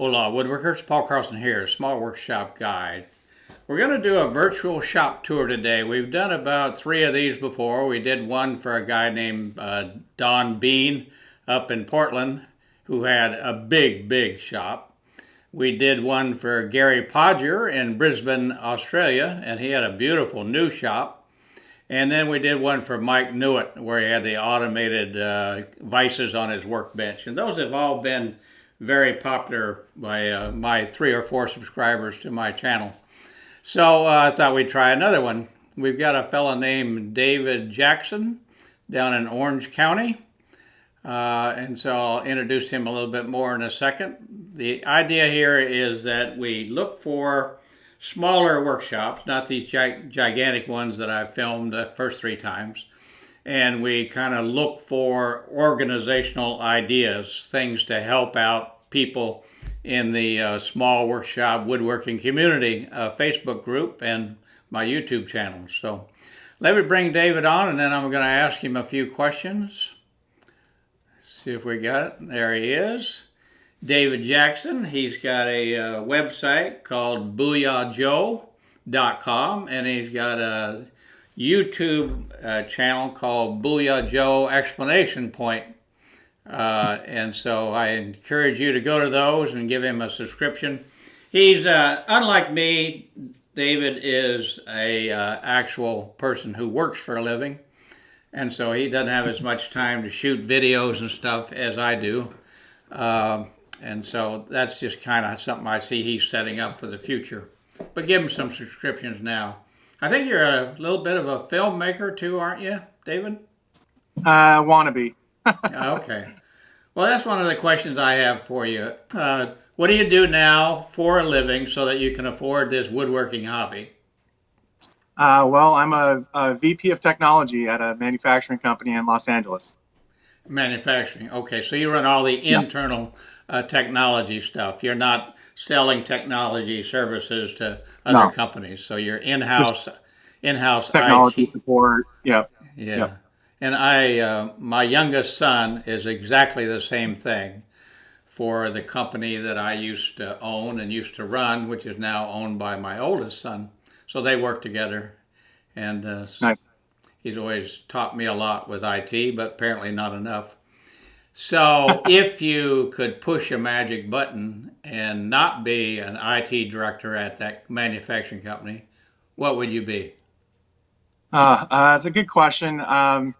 Hola, woodworkers. Paul Carlson here, Small Workshop Guide. We're going to do a virtual shop tour today. We've done about 3 of these before. We did one for a guy named Don Bean up in Portland who had a big shop. We did one for Gary Podger in Brisbane, Australia, and he had a beautiful new shop. And then we did one for Mike Newitt where he had the automated vices on his workbench. And those have all been very popular by my 3 or 4 subscribers to my channel. So I thought we'd try another one. We've got a fella named David Jackson down in Orange County. And so I'll introduce him a little bit more in a second. The idea here is that we look for smaller workshops, not these gigantic ones that I've filmed the first 3 times. And we kind of look for organizational ideas, things to help out people in the small workshop woodworking community Facebook group and my YouTube channel. So let me bring David on, and then I'm going to ask him a few questions. See if we got it. There he is. David Jackson. He's got a website called booyahjoe.com, and he's got a YouTube channel called Booyah Joe Explanation Point. And so I encourage you to go to those and give him a subscription. He's, unlike me, David is a actual person who works for a living. And so he doesn't have as much time to shoot videos and stuff as I do. And so that's just kind of something I see he's setting up for the future. But give him some subscriptions now. I think you're a little bit of a filmmaker too, aren't you, David? Wannabe. Okay. Well, that's one of the questions I have for you. What do you do now for a living so that you can afford this woodworking hobby? Well, I'm a VP of technology at a manufacturing company in Los Angeles. Manufacturing. Okay, so you run all the internal technology stuff. You're not selling technology services to other companies. So you're in-house technology IT. support. Yep. Yeah. Yep. And my youngest son is exactly the same thing for the company that I used to own and used to run, which is now owned by my oldest son. So they work together, and Nice. he's always taught me a lot with IT, but apparently not enough. So if you could push a magic button and not be an IT director at that manufacturing company, what would you be? It's a good question. I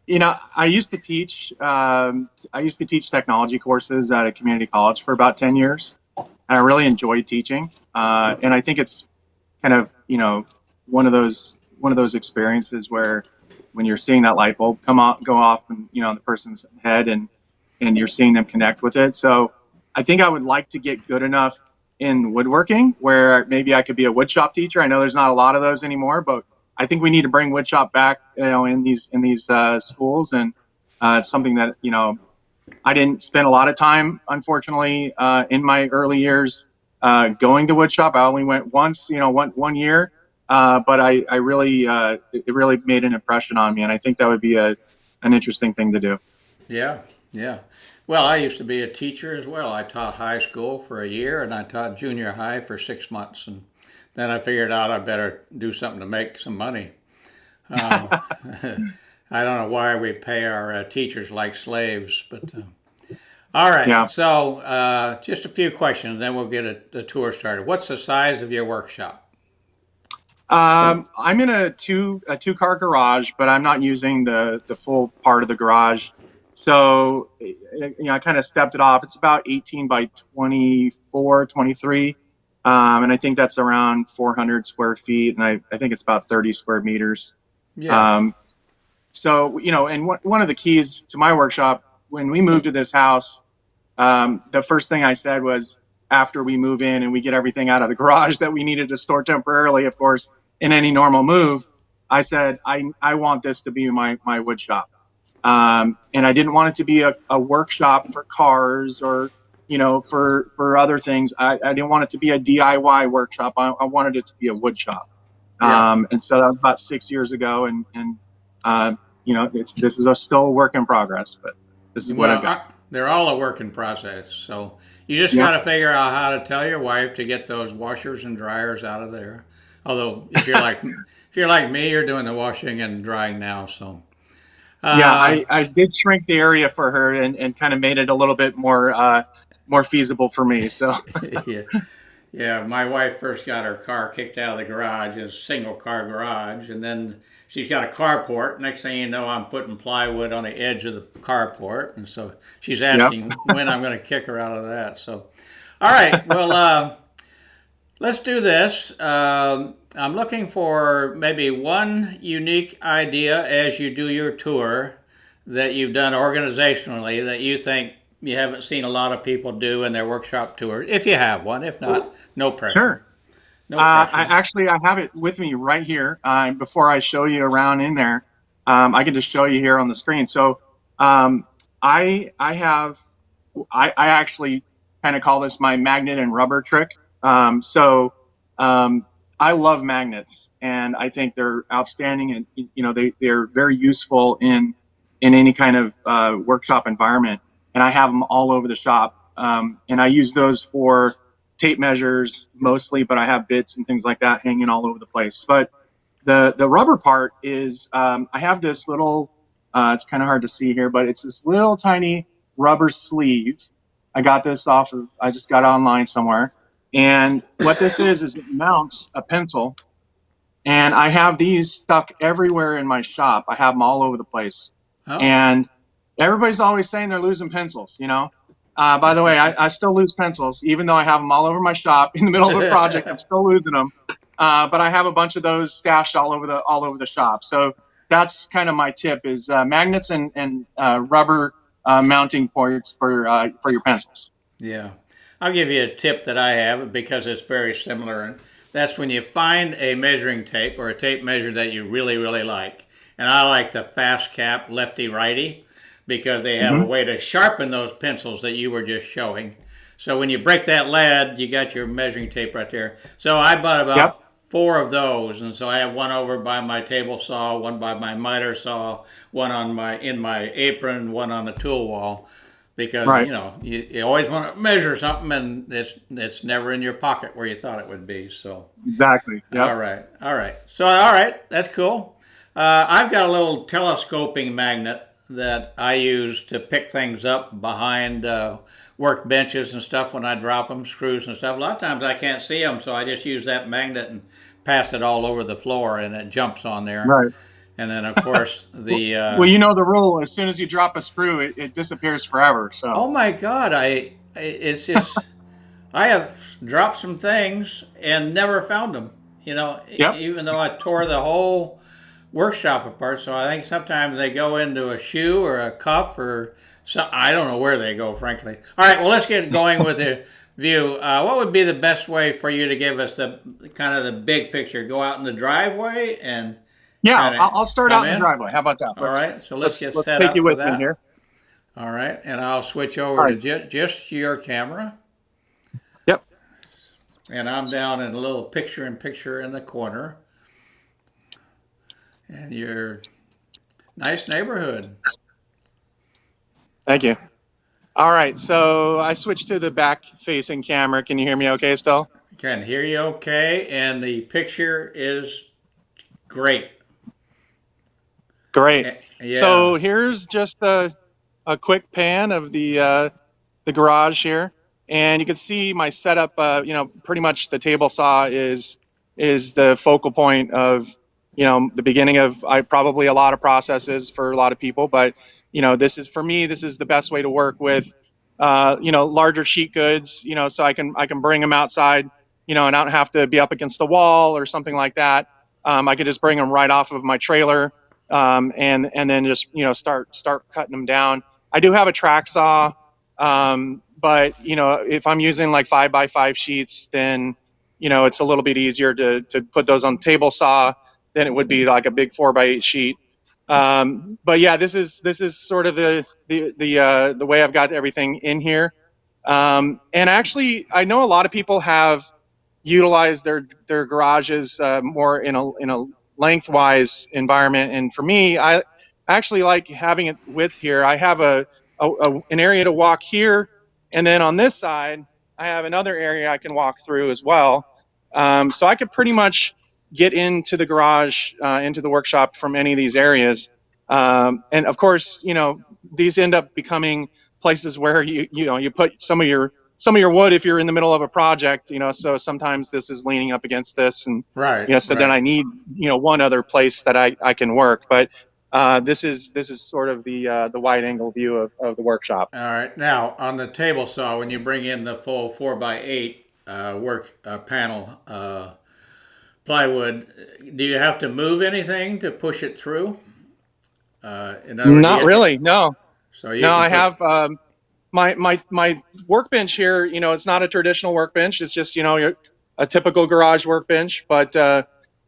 used to teach. I used to teach technology courses at a community college for about 10 years, and I really enjoyed teaching. And I think it's kind of one of those experiences where when you're seeing that light bulb go off and in the person's head and you're seeing them connect with it. So I think I would like to get good enough in woodworking where maybe I could be a woodshop teacher. I know there's not a lot of those anymore, but I think we need to bring woodshop back in these schools, and it's something that I didn't spend a lot of time, unfortunately, in my early years going to woodshop. I only went once, one year. But I really, it really made an impression on me, and I think that would be an interesting thing to do. Yeah, yeah. Well, I used to be a teacher as well. I taught high school for a year, and I taught junior high for 6 months, and then I figured out I better do something to make some money. I don't know why we pay our teachers like slaves, but all right. Yeah. So just a few questions, then we'll get a tour started. What's the size of your workshop? I'm in a two-car garage, but I'm not using the full part of the garage. So, I kind of stepped it off. It's about 18 by 24, 23. And I think that's around 400 square feet. And I think it's about 30 square meters. Yeah. So, and one of the keys to my workshop, when we moved to this house, the first thing I said was, after we move in and we get everything out of the garage that we needed to store temporarily, of course, in any normal move, I said, I want this to be my wood shop. And I didn't want it to be a workshop for cars or, for other things. I didn't want it to be a DIY workshop. I wanted it to be a wood shop. Yeah. And so that was about 6 years ago. And this is still a work in progress, but this is what I've got. they're all a work in process. So you just got Yep. to figure out how to tell your wife to get those washers and dryers out of there. Although if you're like me, you're doing the washing and drying now. So Yeah, uh, I did shrink the area for her and kind of made it a little bit more feasible for me. So yeah, yeah. My wife first got her car kicked out of the garage, a single car garage, and then she's got a carport. Next thing you know, I'm putting plywood on the edge of the carport, and so she's yep, asking when I'm going to kick her out of that. So, all right, well, let's do this. I'm looking for maybe one unique idea as you do your tour that you've done organizationally that you think you haven't seen a lot of people do in their workshop tours. If you have one, if not, no pressure. sure. No pressure. I have it with me right here. Before I show you around in there, I can just show you here on the screen. So I have I actually kind of call this my magnet and rubber trick. Um, I love magnets, and I think they're outstanding, and they're very useful in any kind of workshop environment. And I have them all over the shop, and I use those for tape measures mostly, but I have bits and things like that hanging all over the place. But the rubber part is I have this little. It's kind of hard to see here, but it's this little tiny rubber sleeve. I just got it online somewhere. And what this is it mounts a pencil. And I have these stuck everywhere in my shop. I have them all over the place. Oh, And everybody's always saying they're losing pencils. By the way, I still lose pencils, even though I have them all over my shop. In the middle of a project, I'm still losing them. But I have a bunch of those stashed all over the shop. So that's kind of my tip: is magnets and rubber mounting points for your pencils. yeah. I'll give you a tip that I have because it's very similar. And that's when you find a measuring tape or a tape measure that you really, really like. And I like the fast cap lefty righty because they have a Hmm. way to sharpen those pencils that you were just showing. So when you break that lead, you got your measuring tape right there. So I bought Yep. about four of those, and so I have one over by my table saw, one by my miter saw, one on my in my apron, one on the tool wall, because Right. you always want to measure something, and it's never in your pocket where you thought it would be. So Exactly. Yep. all right, all right. So all right, that's cool. I've got a little telescoping magnet that I use to pick things up behind workbenches and stuff when I drop them, screws and stuff. A lot of times I can't see them, so I just use that magnet and pass it all over the floor, and it jumps on there. Right. And then, of course, the Well, you know the rule. As soon as you drop a screw, it disappears forever. So. oh my God, it's just I have dropped some things and never found them. Yep. Even though I tore the whole workshop apart. So I think sometimes they go into a shoe or a cuff or so. I don't know where they go, frankly. All right, well, let's get going with the view. What would be the best way for you to give us the kind of the big picture? Go out in the driveway and Yeah, kind I'll of start come out in the in. driveway. How about that? All right, so let's get Let's set take you up for with me that. here. All right, and I'll switch All over to right. just your camera. Yep. And I'm down in a little picture in the corner. And your nice neighborhood. Thank you. All right. So I switched to the back-facing camera. Can you hear me okay still? Can hear you okay, and the picture is great. Great. Yeah. So here's just a quick pan of the garage here, and you can see my setup. Pretty much the table saw is the focal point of the beginning of probably a lot of processes for a lot of people, but this is for me. This is the best way to work with larger sheet goods. So I can bring them outside. And I don't have to be up against the wall or something like that. I could just bring them right off of my trailer, and then just start cutting them down. I do have a track saw, but if I'm using like 5x5 sheets, then it's a little bit easier to put those on the table saw than it would be like a big 4x8 sheet. But yeah, this is sort of the way I've got everything in here. And actually, I know a lot of people have utilized their garages more in a lengthwise environment. And for me, I actually like having it width here. I have an area to walk here, and then on this side, I have another area I can walk through as well. So I could pretty much get into the garage, into the workshop from any of these areas. And of course, these end up becoming places where you put some of your wood if you're in the middle of a project. So sometimes this is leaning up against this, and Right, so then right. I need one other place that I can work. But this is sort of the wide angle view of the workshop. All right. Now, on the table saw, when you bring in the full 4x8 work panel plywood, do you have to move anything to push it through? In other words, Not really. No, so you no. can I put. have my workbench here. It's not a traditional workbench. It's just a typical garage workbench. But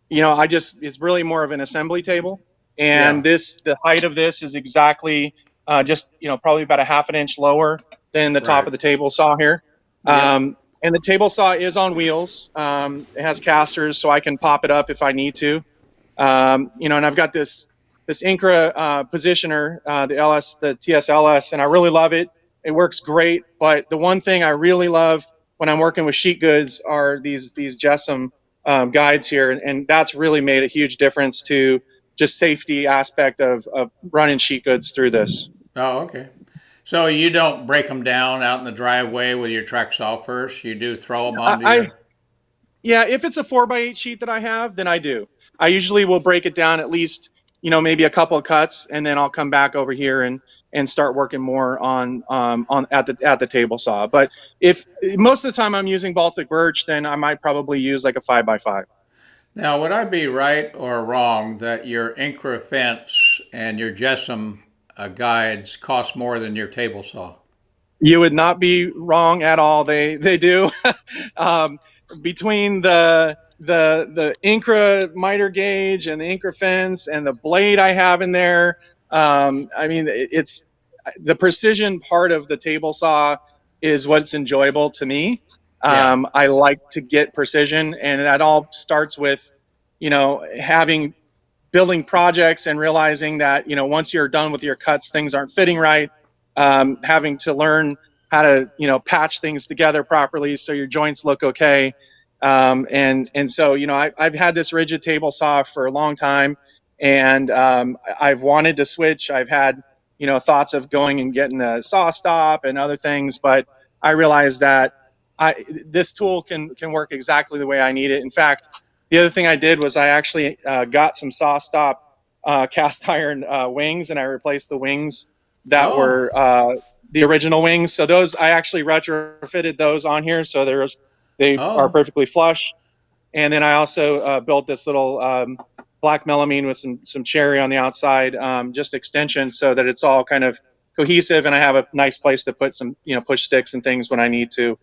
it's really more of an assembly table. Yeah. And the height of this is exactly just probably about a half an inch lower than the top Right. of the table saw here. Yep. And the table saw is on wheels. It has casters, so I can pop it up if I need to. And I've got this Incra positioner, the TSLS, and I really love it. It works great, but the one thing I really love when I'm working with sheet goods are these Jessam guides here, and that's really made a huge difference to just safety aspect of running sheet goods through this. Oh, okay. So you don't break them down out in the driveway with your track saw first. You do throw them onto I your. Yeah, if it's a 4x8 sheet that I have, then I do. I usually will break it down at least, maybe a couple of cuts, and then I'll come back over here and start working more on at the table saw. But if most of the time I'm using Baltic birch, then I might probably use like a 5x5. Now, would I be right or wrong that your Incra fence and your Jessam guides cost more than your table saw? You would not be wrong at all. They do. um, Between the Incra miter gauge and the Incra fence and the blade I have in there, I mean it's the precision part of the table saw is what's enjoyable to me. Yeah. I like to get precision, and that all starts with having building projects and realizing that once you're done with your cuts, things aren't fitting right. Having to learn how to patch things together properly so your joints look okay. And so I've had this rigid table saw for a long time, and I've wanted to switch. I've had thoughts of going and getting a saw stop and other things, but I realized that this tool can work exactly the way I need it. In fact, the other thing I did was I actually got some saw stop cast iron wings, and I replaced the wings that Oh. were the original wings. So those I actually retrofitted those on here, so they are Oh. perfectly flush. And then I also built this little black melamine with some cherry on the outside, just extension, so that it's all kind of cohesive, and I have a nice place to put some push sticks and things when I need to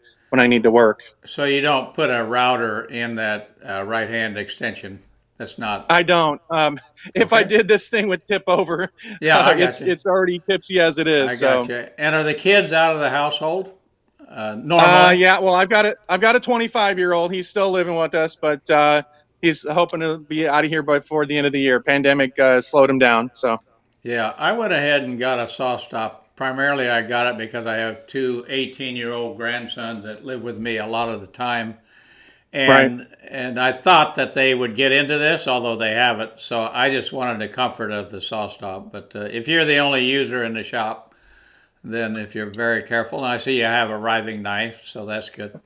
work. So you don't put a router in that right hand extension. That's not I don't. If I okay. did, this thing would tip over. Yeah, I got you. It's already tipsy as it is. I got So, you. And are the kids out of the household? Normally. yeah. Well, I've got a 25-year-old. He's still living with us, but he's hoping to be out of here before the end of the year. Pandemic slowed him down. So, Yeah, I went ahead and got a saw stop. Primarily, I got it because I have two 18-year-old grandsons that live with me a lot of the time. right. And I thought that they would get into this, although they haven't. So I just wanted the comfort of the saw stop. But if you're the only user in the shop, then if you're very careful, and I see you have a riving knife, so that's good.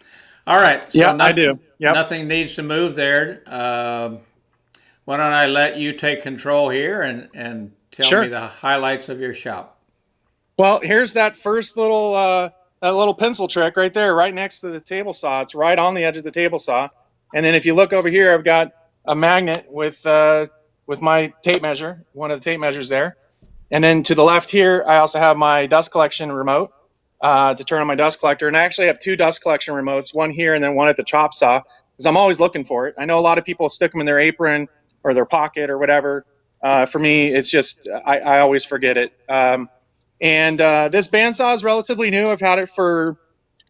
All right, so Yeah, I do. nothing Yep. nothing needs to move there. Why don't I let you take control here and tell me Sure. the highlights of your shop? Well, here's that first little pencil trick right there, right next to the table saw. It's right on the edge of the table saw. And then if you look over here, I've got a magnet with my tape measure, one of the tape measures there. And then to the left here, I also have my dust collection remote to turn on my dust collector. And I actually have two dust collection remotes, one here and then one at the chop saw, because I'm always looking for it. I know a lot of people stick them in their apron or their pocket or whatever. For me, it's just I always forget it. And this bandsaw is relatively new. I've had it for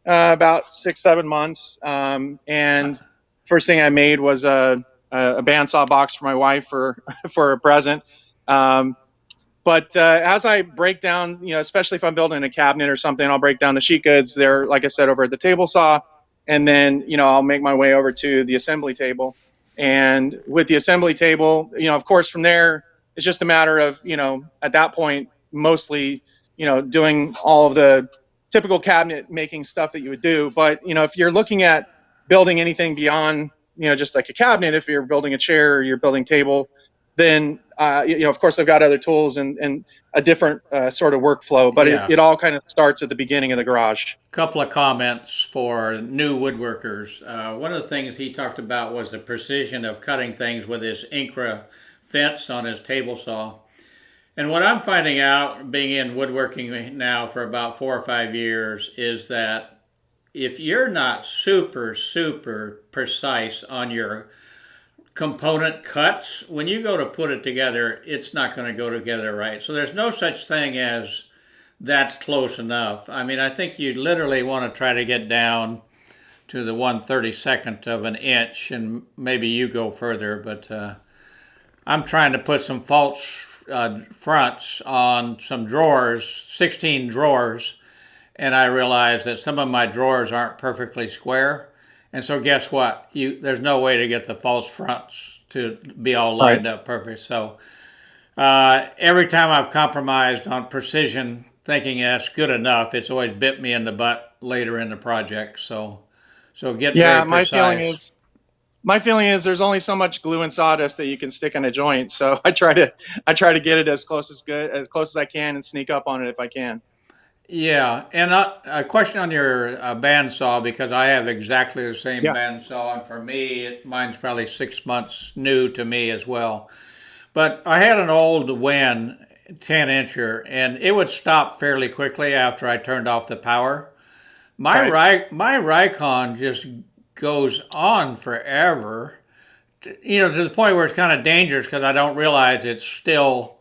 about 6-7 months. And first thing I made was a bandsaw box for my wife for for a present. Um, But as I break down, especially if I'm building a cabinet or something, I'll break down the sheet goods. They're, like I said, over at the table saw, and then I'll make my way over to the assembly table. And with the assembly table, of course, from there it's just a matter of at that point mostly doing all of the typical cabinet making stuff that you would do. But if you're looking at building anything beyond just like a cabinet, if you're building a chair or you're building table, then of course I've got other tools and a different sort of workflow, but Yeah. it all kind of starts at the beginning of the garage. Couple of comments for new woodworkers. One of the things he talked about was the precision of cutting things with his Incra fence on his table saw. And what I'm finding out, being in woodworking now for about 4 or 5 years, is that if you're not super precise on your component cuts, when you go to put it together, it's not going to go together right. So there's no such thing as that's close enough. I mean, I think you literally want to try to get down to the 1/32nd of an inch, and maybe you go further, but I'm trying to put some false fronts on some drawers, 16 drawers, and I realize that some of my drawers aren't perfectly square. And so guess what? There's no way to get the false fronts to be all Right. lined up perfect. So every time I've compromised on precision, thinking that's good enough, it's always bit me in the butt later in the project. So get very Yeah, my feeling precise. is my feeling is there's only so much glue and sawdust that you can stick in a joint. So I try to get it as close as I can and sneak up on it if I can. Yeah, and a question on your bandsaw, because I have exactly the same Yeah. bandsaw, and for me, mine's probably 6 months new to me as well. But I had an old Wen 10 incher, and it would stop fairly quickly after I turned off the power. Right. My Rikon just goes on forever, to the point where it's kind of dangerous because I don't realize it's still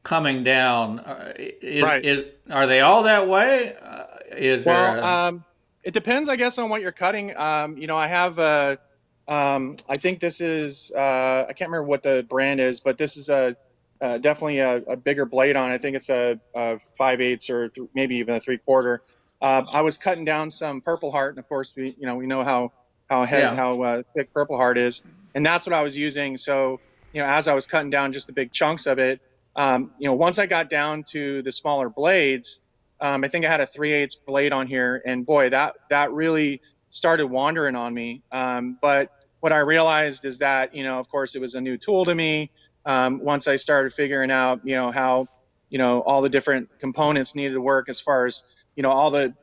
coming down. Right. Are they all that way? Is there Well, a it depends, I guess, on what you're cutting. I have I think this is, I can't remember what the brand is, but this is definitely a bigger blade on it. I think it's a 5/8 or maybe even a 3/4. I was cutting down some Purple Heart, and of course we know yeah? how thick Purple Heart is, and that's what I was using. So as I was cutting down just the big chunks of it, once I got down to the smaller blades, I think I had a 3/8 blade on here, and boy, that really started wandering on me. But what I realized is that of course, it was a new tool to me. Once I started figuring out how all the different components needed to work as far as all the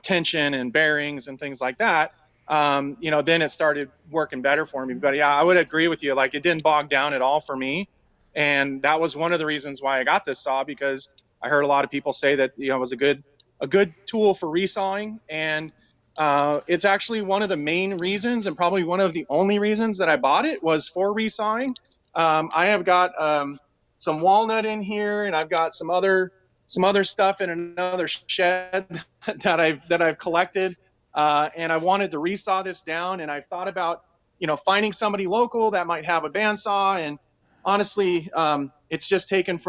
tension and bearings and things like that. Then it started working better for me. But yeah, I would agree with you. Like, it didn't bog down at all for me, and that was one of the reasons why I got this saw, because I heard a lot of people say that it was a good tool for resawing, and it's actually one of the main reasons, and probably one of the only reasons that I bought it, was for resawing. I have got some walnut in here, and I've got some other stuff in another shed that I've collected, and I wanted to resaw this down, and I've thought about finding somebody local that might have a bandsaw, and honestly, it's taken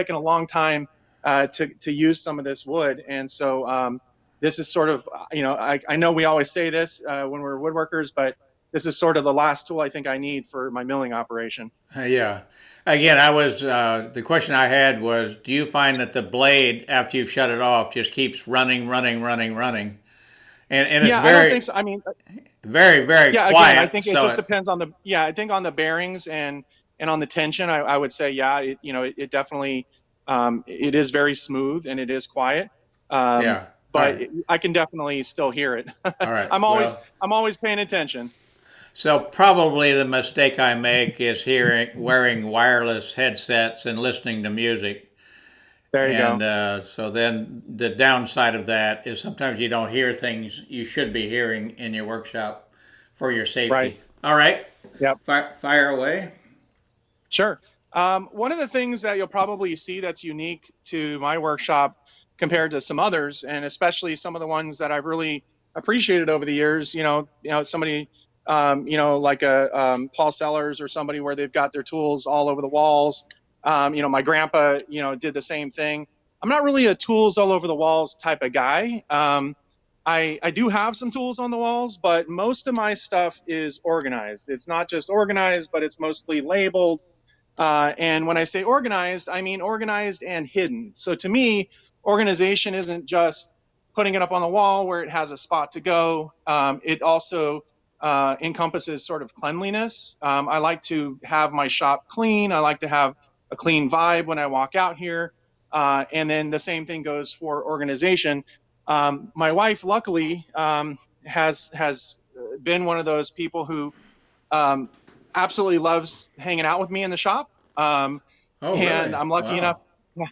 a long time to use some of this wood, and so this is sort of I know we always say this when we're woodworkers, but this is sort of the last tool I think I need for my milling operation. Yeah. Again, the question I had was, do you find that the blade after you've shut it off just keeps running, and it's Yeah, I don't think so. I mean, very yeah, again, I quiet. think it So just depends on I think on the bearings and on the tension. I would say, yeah, it definitely it is very smooth and it is quiet. Um, yeah. All but right. I can definitely still hear it. All right. I'm always Well, I'm always paying attention. so probably the mistake I make is wearing wireless headsets and listening to music. There you And go. so then the downside of that is sometimes you don't hear things you should be hearing in your workshop for your Right. safety. All right, Yep. fire away. Sure. One of the things that you'll probably see that's unique to my workshop compared to some others, and especially some of the ones that I've really appreciated over the years, somebody, like a Paul Sellers or somebody, where they've got their tools all over the walls. My grandpa, did the same thing. I'm not really a tools all over the walls type of guy. I do have some tools on the walls, but most of my stuff is organized. It's not just organized, but it's mostly labeled. And when I say organized, I mean organized and hidden. So to me, organization isn't just putting it up on the wall where it has a spot to go. It also encompasses sort of cleanliness. I like to have my shop clean. I like to have a clean vibe when I walk out here. And then the same thing goes for organization. My wife, luckily, has been one of those people who absolutely loves hanging out with me in the shop. Oh, And really? I'm lucky enough. Wow.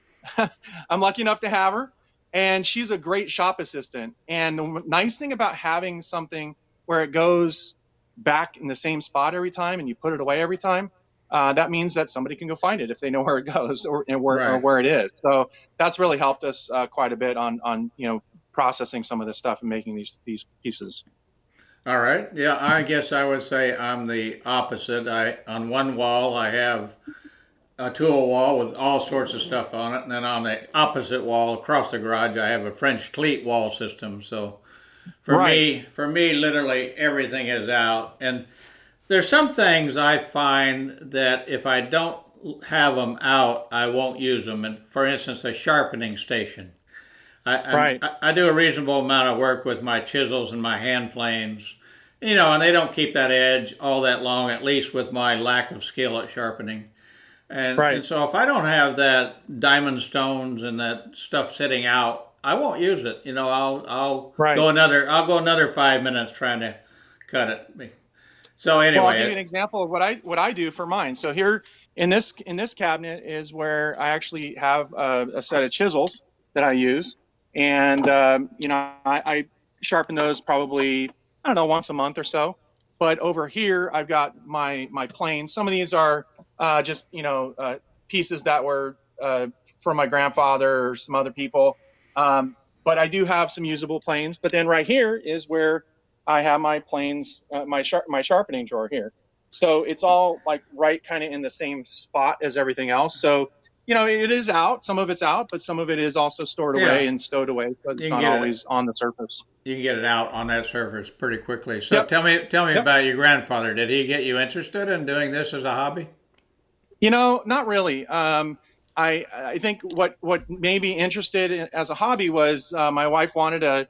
I'm lucky enough to have her, and she's a great shop assistant. And the nice thing about having something where it goes back in the same spot every time, and you put it away every time, that means that somebody can go find it if they know where it goes or Right. where it is. So that's really helped us quite a bit on processing some of this stuff and making these pieces. All right. Yeah, I guess I would say I'm the opposite. On one wall I have a tool wall with all sorts of stuff on it, and then on the opposite wall across the garage I have a French cleat wall system. So Right. for me, literally everything is out. And there's some things I find that if I don't have them out, I won't use them. And for instance, a sharpening station. Right. I do a reasonable amount of work with my chisels and my hand planes, and they don't keep that edge all that long, at least with my lack of skill at sharpening. And Right. so if I don't have that diamond stones and that stuff sitting out, I won't use it. Right. I'll go another 5 minutes trying to cut it. So Well, I'll give you an anyway, example of what I do for mine. So here in this cabinet is where I actually have a set of chisels that I use, and I sharpen those probably, I don't know, once a month or so. But over here I've got my planes. Some of these are just pieces that were from my grandfather or some other people. But I do have some usable planes. But then right here is where I have my planes, my sharpening drawer here. So it's all like right kind of in the same spot as everything else. So it is out. Some of it's out, but some of it is also stored yeah, away and stowed away, but you it's can not get it. always on the surface. You can get it out on that surface pretty quickly. So Yep. tell me Yep. about your grandfather. Did he get you interested in doing this as a hobby? Not really. I think what made me interested as a hobby was my wife wanted a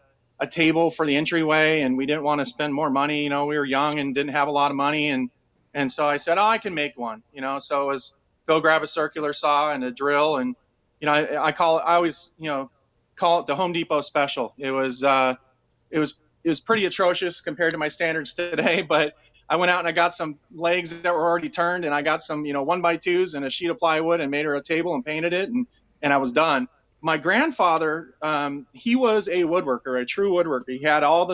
table for the entryway, and we didn't want to spend more money. We were young and didn't have a lot of money, and so I said, oh, I can make one. So it was go grab a circular saw and a drill, and I always call it the Home Depot special. It was pretty atrocious compared to my standards today, but I went out and I got some legs that were already turned, and I got some 1x2s and a sheet of plywood and made her a table and painted it, and I was done. My grandfather, he was a woodworker, a true woodworker. He had all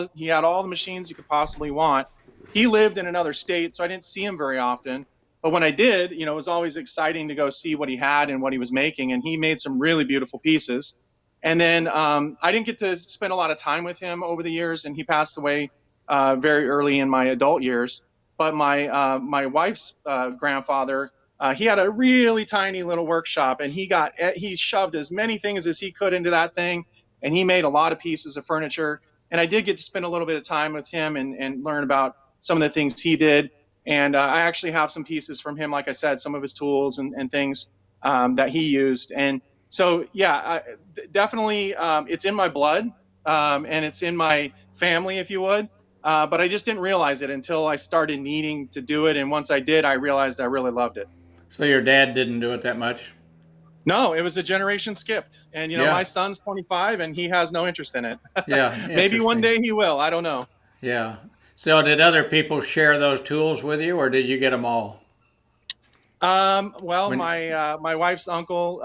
the machines you could possibly want. He lived in another state, so I didn't see him very often. But when I did, it was always exciting to go see what he had and what he was making, and he made some really beautiful pieces. And then I didn't get to spend a lot of time with him over the years, and he passed away very early in my adult years. But my wife's grandfather, he had a really tiny little workshop, and he shoved as many things as he could into that thing, and he made a lot of pieces of furniture. And I did get to spend a little bit of time with him and learn about some of the things he did. And I actually have some pieces from him, like I said, some of his tools and things that he used. And so, yeah, definitely, it's in my blood, and it's in my family, if you would. But I just didn't realize it until I started needing to do it. And once I did, I realized I really loved it. So your dad didn't do it that much? No, it was a generation skipped. And, my Yeah. son's 25 and he has no interest in it. Yeah. Maybe one Interesting. day he will. I don't know. Yeah. So did other people share those tools with you, or did you get them all? Well, When my wife's uncle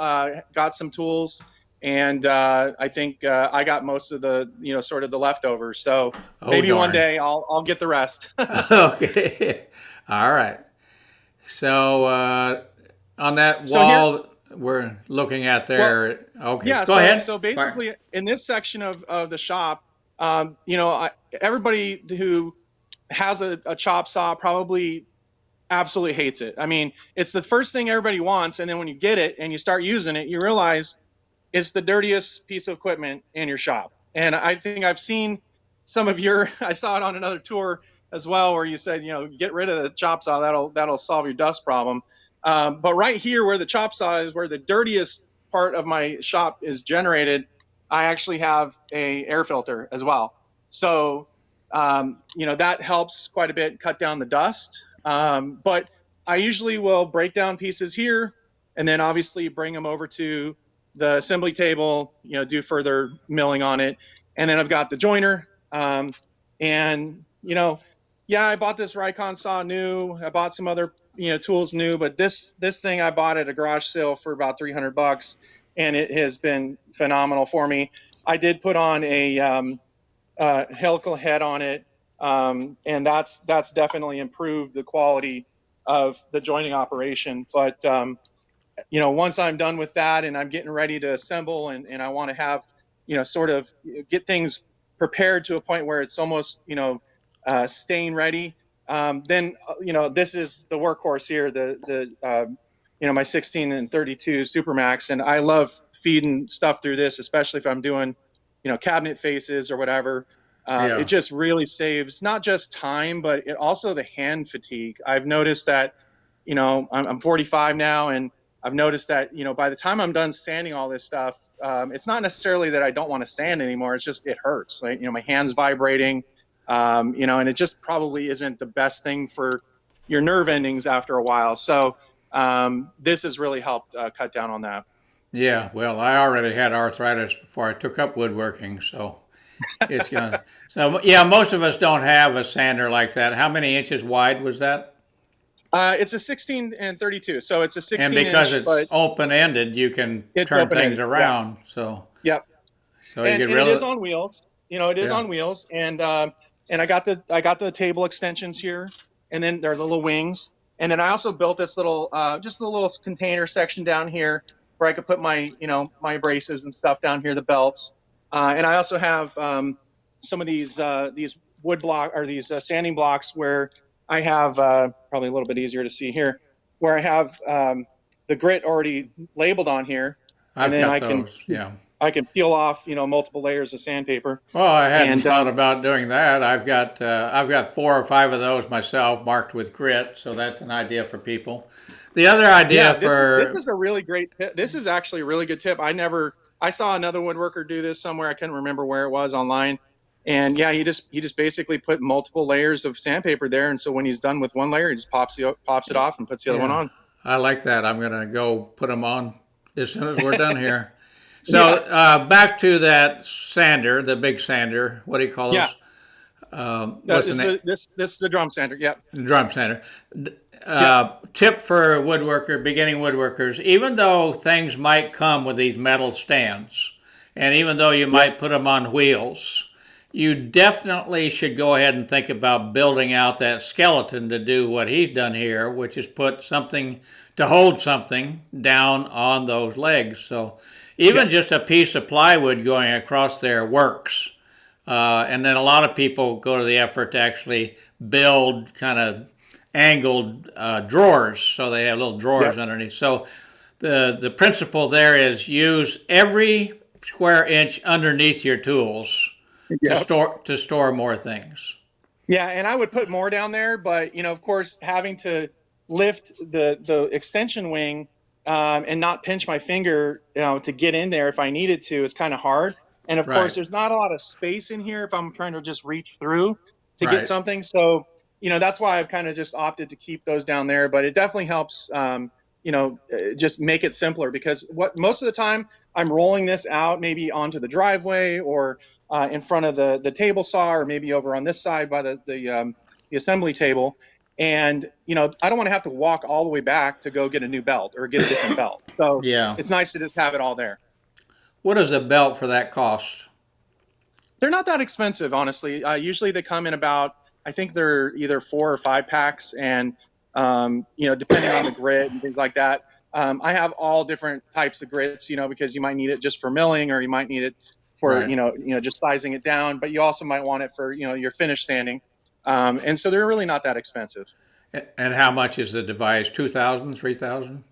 got some tools, and I think I got most of the sort of the leftovers. So Oh maybe one darn. day I'll get the rest. Okay. All right. So on that So here, wall we're looking at well, there. Okay. yeah. Go So ahead. so Fire. basically, in this section of the shop, everybody who has a chop saw probably absolutely hates it. I mean, it's the first thing everybody wants, and then when you get it and you start using it, you realize it's the dirtiest piece of equipment in your shop. And I think I've seen some of your, I saw it on another tour as well, where you said, get rid of the chop saw. That'll solve your dust problem. But right here, where the chop saw is, where the dirtiest part of my shop is generated, I actually have a air filter as well. So, that helps quite a bit cut down the dust. But I usually will break down pieces here and then obviously bring them over to the assembly table, do further milling on it. And then I've got the joiner. And, yeah, I bought this Rikon saw new. I bought some other, tools new, but this thing I bought at a garage sale for about $300, and it has been phenomenal for me. I did put on a helical head on it, and that's definitely improved the quality of the joining operation. But once I'm done with that and I'm getting ready to assemble, and I want to have, sort of get things prepared to a point where it's almost, stain ready, then, this is the workhorse here, my 16 and 32 Supermax. And I love feeding stuff through this, especially if I'm doing, cabinet faces or whatever. Yeah. It just really saves not just time, but also the hand fatigue. I've noticed that, I'm 45 now, and I've noticed that, by the time I'm done sanding all this stuff, it's not necessarily that I don't want to sand anymore. It's just, it hurts. Like, my hand's vibrating, and it just probably isn't the best thing for your nerve endings after a while. So this has really helped cut down on that. Yeah, well, I already had arthritis before I took up woodworking, so it's gonna. So yeah, most of us don't have a sander like that. How many inches wide was that? It's a 16 and 32, so it's a And 16 because inch, it's but open ended, you can it's turn open things ended. Yeah. around. So Yep. you And get it really is on wheels. It is yeah. on wheels, and I got the table extensions here, and then there's the little wings, and then I also built this little just a little container section down here where I could put my my abrasives and stuff down here, the belts, and I also have some of these wood block, or these sanding blocks, where I have probably a little bit easier to see here, where I have the grit already labeled on here, and I've then got those. Yeah. I can peel off, multiple layers of sandpaper. Well, I hadn't And thought about doing that. I've got 4 or 5 of those myself marked with grit, so that's an idea for people. The other yeah, idea this for is a really great tip. This is actually a really good tip. I saw another woodworker do this somewhere. I couldn't remember where it was online. And yeah, he just basically put multiple layers of sandpaper there, and so when he's done with one layer, he just pops it off and puts the other one yeah, on. I like that. I'm gonna go put them on as soon as we're done here. So Yeah, back to that sander, the big sander. What do you call yeah. those? What's the name? This is the drum sander. Yeah, Drum sander. yeah, Tip for beginning woodworkers: even though things might come with these metal stands, and even though you yep, might put them on wheels, you definitely should go ahead and think about building out that skeleton to do what he's done here, which is put something to hold something down on those legs. So even yep, just a piece of plywood going across there works. And then a lot of people go to the effort to actually build kind of angled drawers, so they have little drawers yep, underneath. So the principle there is use every square inch underneath your tools to yep. store more things. Yeah, and I would put more down there, but of course, having to lift the extension wing, and not pinch my finger, to get in there if I needed to, is kind of hard. And of course, Right, there's not a lot of space in here if I'm trying to just reach through to get right. something. So, that's why I've kind of just opted to keep those down there. But it definitely helps, just make it simpler, because what most of the time I'm rolling this out maybe onto the driveway, or in front of the table saw, or maybe over on this side by the assembly table. And I don't want to have to walk all the way back to go get a new belt or get a different belt. So Yeah. it's nice to just have it all there. What does a belt for that cost? They're not that expensive, honestly. Usually they come in about, I think they're either 4 or 5 packs, and depending on the grit and things like that. I have all different types of grits, because you might need it just for milling, or you might need it for Right. just sizing it down, but you also might want it for your finish sanding. And so they're really not that expensive. And how much is the device? 2,000, 3,000?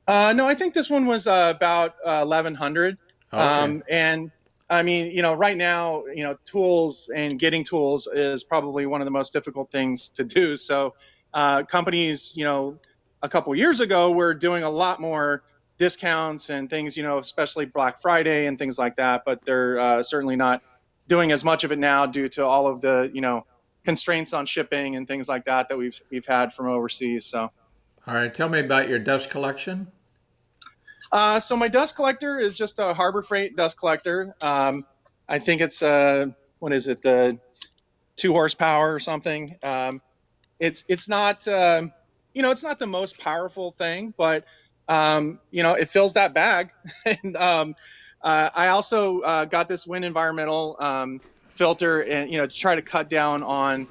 No, I think this one was about 1,100. Okay. And I mean, right now, tools and getting tools is probably one of the most difficult things to do. So companies, a couple years ago were doing a lot more discounts and things, especially Black Friday and things like that. But they're certainly not doing as much of it now due to all of the, constraints on shipping and things like that we've had from overseas. So. All right. Tell me about your dust collection. So my dust collector is just a Harbor Freight dust collector. I think it's what is it, the 2 horsepower or something. It's not it's not the most powerful thing, but it fills that bag. And I also got this Wind Environmental filter, and to try to cut down on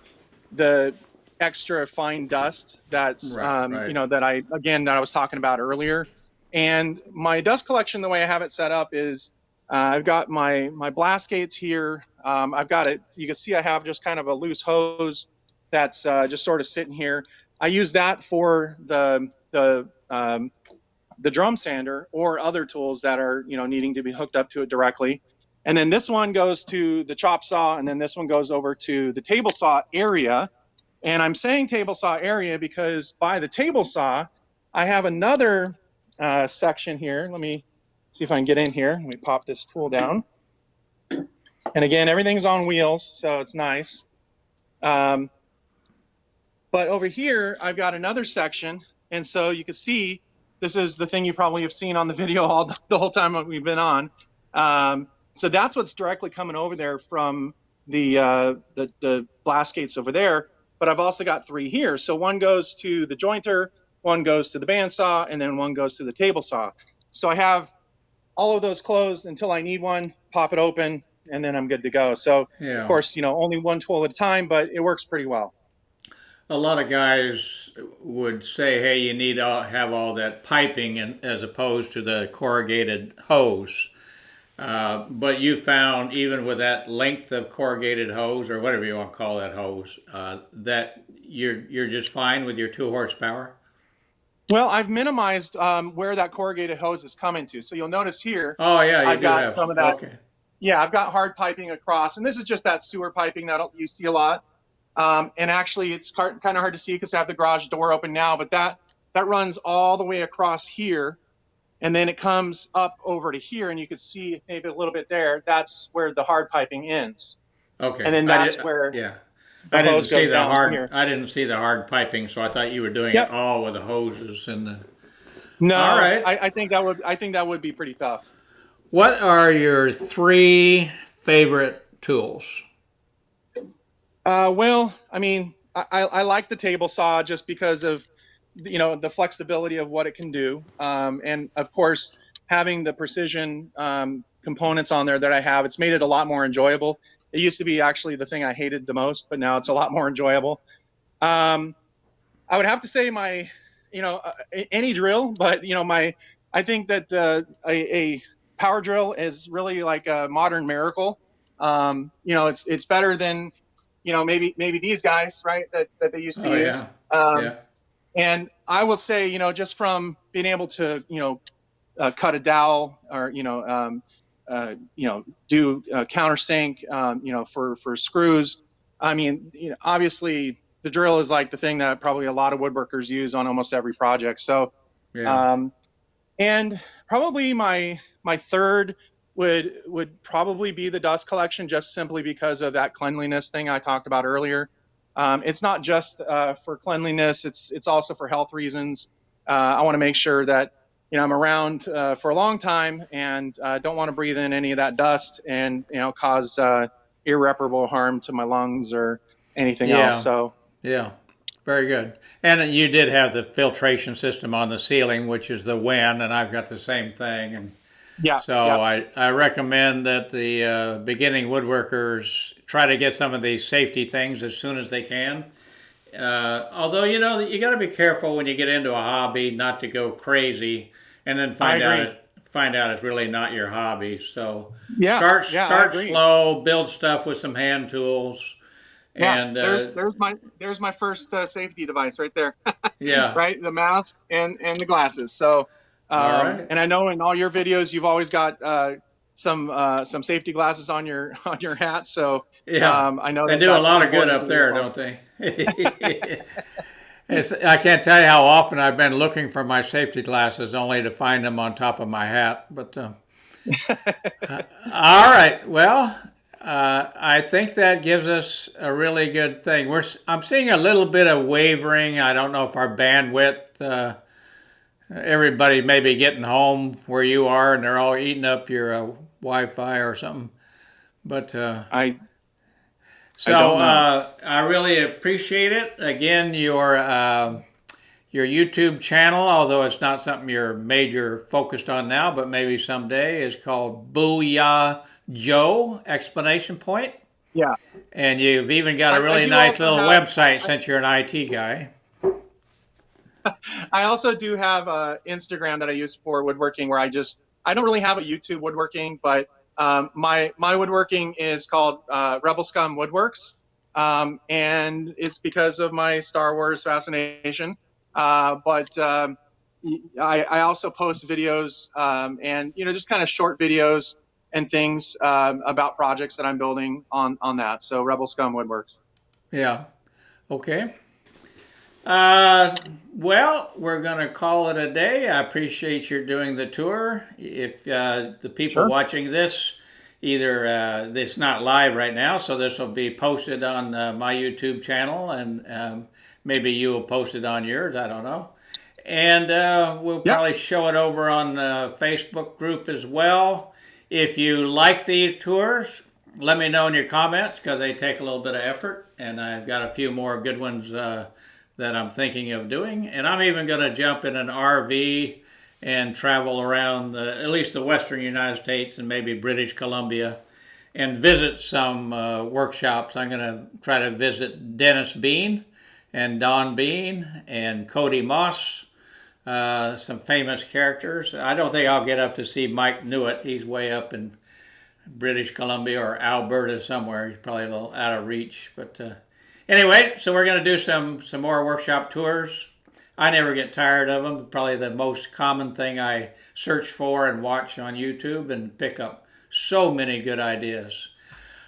the extra fine dust that's Right, right. that I was talking about earlier. And my dust collection, the way I have it set up is I've got my blast gates here. I've got it. You can see I have just kind of a loose hose that's just sort of sitting here. I use that for the drum sander or other tools that are needing to be hooked up to it directly. And then this one goes to the chop saw, and then this one goes over to the table saw area. And I'm saying table saw area because by the table saw, I have another section here. Let me see if I can get in here. Let me pop this tool down. And again, everything's on wheels, so it's nice. But over here, I've got another section. And so you can see, this is the thing you probably have seen on the video the whole time we've been on. So that's what's directly coming over there from the blast gates over there. But I've also got 3 here. So one goes to the jointer, one goes to the bandsaw, and then one goes to the table saw. So I have all of those closed until I need one, pop it open, and then I'm good to go. So, Yeah. Of course, only one tool at a time, but it works pretty well. A lot of guys would say, hey, you need to have all that piping as opposed to the corrugated hose. But you found, even with that length of corrugated hose, or whatever you want to call that hose, that you're just fine with your 2 horsepower? Well, I've minimized where that corrugated hose is coming to. So you'll notice here, Oh, yeah, you I've do got have. some of that. Okay. Yeah, I've got hard piping across. And this is just that sewer piping that you see a lot. And actually, it's kind of hard to see because I have the garage door open now. But that runs all the way across here. And then it comes up over to here. And you can see maybe a little bit there. That's where the hard piping ends. Okay. And then that's where Yeah. the hose goes down here. I didn't see the hard piping, so I thought you were doing it Yep. all with the hoses and the. No, All right. I think that would be pretty tough. What are your 3 favorite tools? Well, I mean, I like the table saw just because of the flexibility of what it can do, and of course having the precision components on there that I have. It's made it a lot more enjoyable. It used to be actually the thing I hated the most, but now it's a lot more enjoyable. I would have to say my any drill, but I think that a power drill is really like a modern miracle. It's better than maybe these guys, right, that they used to use. Yeah. And I will say, just from being able to, cut a dowel or, do countersink, for screws. I mean, obviously the drill is like the thing that probably a lot of woodworkers use on almost every project. So, Yeah. and probably my third would probably be the dust collection, just simply because of that cleanliness thing I talked about earlier. It's not just for cleanliness; it's also for health reasons. I want to make sure that I'm around for a long time, and don't want to breathe in any of that dust and cause irreparable harm to my lungs or anything else. So Yeah. Very good. And you did have the filtration system on the ceiling, which is the Win, and I've got the same thing. And yeah, so I recommend that the beginning woodworkers try to get some of these safety things as soon as they can. Although, you got to be careful when you get into a hobby not to go crazy and then find out it's really not your hobby. So start I agree. slow, build stuff with some hand tools, Yeah, And there's my first safety device right there. yeah, Right, the mask and the glasses. So, all right. and I know in all your videos you've always got some safety glasses on your on your hat. So Yeah, I know they that do a that's lot of good important up for you as there, well. don't they? I can't tell you how often I've been looking for my safety glasses only to find them on top of my hat. But all right, well, I think that gives us a really good thing. I'm seeing a little bit of wavering. I don't know if our bandwidth. Everybody may be getting home where you are, and they're all eating up your Wi-Fi or something. But I I so don't know. I really appreciate it. Again, your YouTube channel, although it's not something you're major focused on now, but maybe someday, is called Booyah Joe! Explanation point. Yeah, And you've even got a I really do nice also little have. website since you're an IT guy. I also do have Instagram that I use for woodworking, where I don't really have a YouTube woodworking, but my woodworking is called Rebel Scum Woodworks, and it's because of my Star Wars fascination. But I also post videos, and just kind of short videos and things about projects that I'm building on that. So Rebel Scum Woodworks. Yeah. Okay. Uh, well, we're going to call it a day. I appreciate your doing the tour. If the people Sure. watching this, either it's not live right now, so this will be posted on my YouTube channel, and maybe you will post it on yours. I don't know. And we'll Yep. probably show it over on the Facebook group as well. If you like the tours, let me know in your comments because they take a little bit of effort, and I've got a few more good ones that I'm thinking of doing. And I'm even going to jump in an RV and travel around at least the western United States and maybe British Columbia and visit some workshops. I'm going to try to visit Dennis Bean and Don Bean and Cody Moss, some famous characters. I don't think I'll get up to see Mike Newitt. He's way up in British Columbia or Alberta somewhere. He's probably a little out of reach. But anyway, so we're going to do some more workshop tours. I never get tired of them. Probably the most common thing I search for and watch on YouTube and pick up so many good ideas.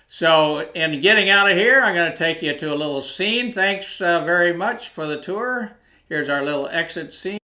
So in getting out of here, I'm going to take you to a little scene. Thanks very much for the tour. Here's our little exit scene.